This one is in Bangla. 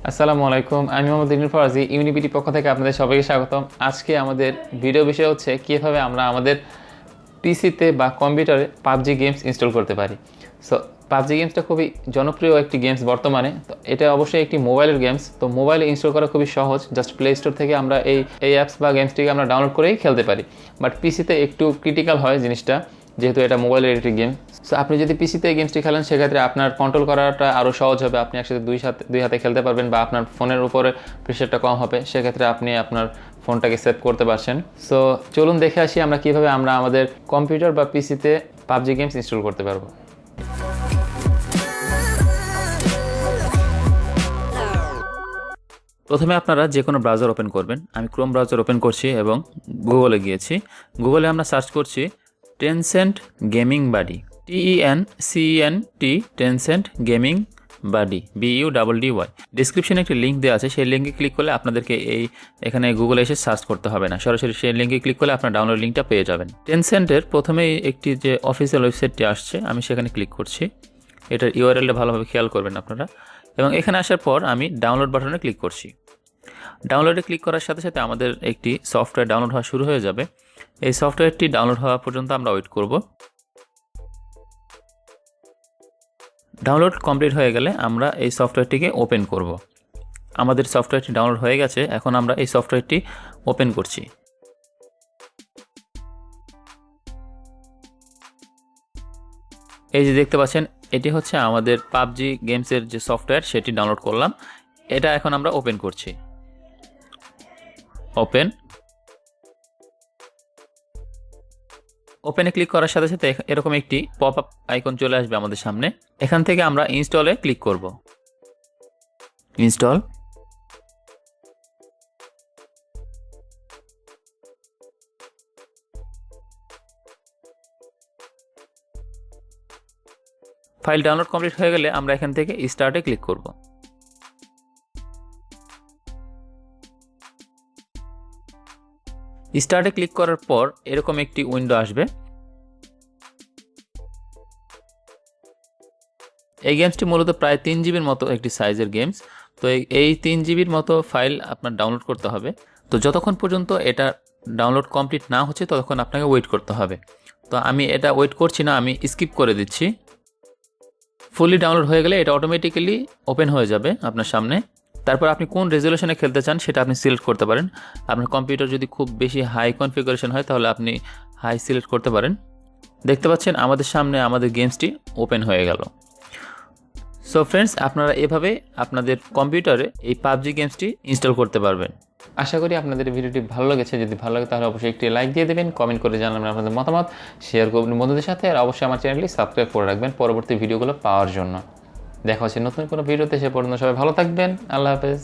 আসসালামু আলাইকুম, আমি মোহাম্মদ ইবনুল ফরাজি, ইউনিবিটি পক্ষ থেকে আপনাদের সবাইকে স্বাগতম। আজকে আমাদের ভিডিও বিষয় হচ্ছে কীভাবে আমরা আমাদের পিসিতে বা কম্পিউটারে পাবজি গেমস ইনস্টল করতে পারি। সো পাবজি গেমসটা খুবই জনপ্রিয় একটি গেমস বর্তমানে। তো এটা অবশ্যই একটি মোবাইলের গেমস, তো মোবাইলে ইনস্টল করা খুবই সহজ। জাস্ট প্লে স্টোর থেকে আমরা এই অ্যাপস বা গেমসটিকে আমরা ডাউনলোড করেই খেলতে পারি। বাট পিসিতে একটু ক্রিটিক্যাল হয় জিনিসটা, যেহেতু এটা মোবাইলের একটি গেম। সো আপনি যদি পিসিতে এই গেমসটি খেলেন, সেক্ষেত্রে আপনার কন্ট্রোল করাটা আরও সহজ হবে। আপনি একসাথে দুই হাতে খেলতে পারবেন, বা আপনার ফোনের উপরে প্রেশারটা কম হবে। সেক্ষেত্রে আপনি আপনার ফোনটাকে সেভ করতে পারছেন। সো চলুন দেখে আসি আমরা কীভাবে আমরা আমাদের কম্পিউটার বা পিসিতে পাবজি গেমস ইনস্টল করতে পারবো। প্রথমে আপনারা যে কোনো ব্রাউজার ওপেন করবেন। আমি ক্রোম ব্রাউজার ওপেন করছি এবং গুগলে গিয়েছি। গুগলে আমরা সার্চ করছি Tencent gaming buddy, TENCENT, Tencent gaming buddy, BUDDY। ডিসক্রিপশনে একটি লিঙ্ক দেওয়া আছে, সেই লিঙ্কে ক্লিক করলে আপনাদেরকে এখানে গুগলে এসে সার্চ করতে হবে না, সরাসরি সেই লিঙ্কে ক্লিক করলে আপনার ডাউনলোড লিঙ্কটা পেয়ে যাবেন। টেনসেন্টের প্রথমেই একটি যে অফিসিয়াল ওয়েবসাইটটি আসছে, আমি সেখানে ক্লিক করছি। এটার ইউআরএলটা ভালোভাবে খেয়াল করবেন আপনারা। এবং এখানে আসার পর আমি ডাউনলোড বাটনে ক্লিক করছি। ডাউনলোডে ক্লিক করার সাথে সাথে আমাদের একটি সফটওয়্যার ডাউনলোড হওয়া শুরু হয়ে যাবে। এই সফটওয়্যারটি ডাউনলোড হওয়া পর্যন্ত আমরা ওয়েট করব। ডাউনলোড কমপ্লিট হয়ে গেলে আমরা এই সফটওয়্যারটিকে ওপেন করব। আমাদের সফটওয়্যারটি ডাউনলোড হয়ে গেছে, এখন আমরা এই সফটওয়্যারটি ওপেন করছি। এই যে দেখতে পাচ্ছেন, এটি হচ্ছে আমাদের পাবজি গেমসের যে সফটওয়্যার, সেটি ডাউনলোড করলাম। এটা এখন আমরা ওপেন করছি। ওপেনে ক্লিক করার সাথে সাথে এরকম একটি পপ আপ আইকন চলে আসবে আমাদের সামনে। এখান থেকে আমরা ইনস্টলে ক্লিক করব। ইনস্টল। ফাইল ডাউনলোড কমপ্লিট হয়ে গেলে আমরা এখান থেকে স্টার্টে ক্লিক করব। স্টার্টে ক্লিক করার পর এরকম একটি উইন্ডো আসবে। এই গেমসটি মূলত প্রায় 3 জিবির মতো একটি সাইজের গেমস। তো এই 3 জিবির মতো ফাইল আপনার ডাউনলোড করতে হবে। তো যতক্ষণ পর্যন্ত এটা ডাউনলোড কমপ্লিট না হচ্ছে, ততক্ষণ আপনাকে ওয়েট করতে হবে। তো আমি এটা ওয়েট করছি না, আমি স্কিপ করে দিচ্ছি। ফুলি ডাউনলোড হয়ে গেলে এটা অটোমেটিক্যালি ওপেন হয়ে যাবে আপনার সামনে। তারপর আপনি কোন রেজুলেশনে খেলতে চান সেটা আপনি সিলেক্ট করতে পারেন। আপনার কম্পিউটার যদি খুব বেশি হাই কনফিগারেশন হয়, তাহলে আপনি হাই সিলেক্ট করতে পারেন। দেখতে পাচ্ছেন আমাদের সামনে আমাদের গেমসটি ওপেন হয়ে গেল। সো ফ্রেন্ডস, আপনারা এভাবে আপনাদের কম্পিউটারে এই পাবজি গেমসটি ইনস্টল করতে পারবেন। আশা করি আপনাদের ভিডিওটি ভালো লেগেছে। যদি ভালো লাগে তাহলে অবশ্যই একটি লাইক দিয়ে দেবেন, কমেন্ট করে জানাবেন আপনাদের মতামত, শেয়ার করবেন বন্ধুদের সাথে, আর অবশ্যই আমার চ্যানেলটি সাবস্ক্রাইব করে রাখবেন পরবর্তী ভিডিওগুলো পাওয়ার জন্য। দেখা হচ্ছে নতুন কোনো ভিডিওতে। সে পর্যন্ত সবাই ভালো থাকবেন। আল্লাহ হাফেজ।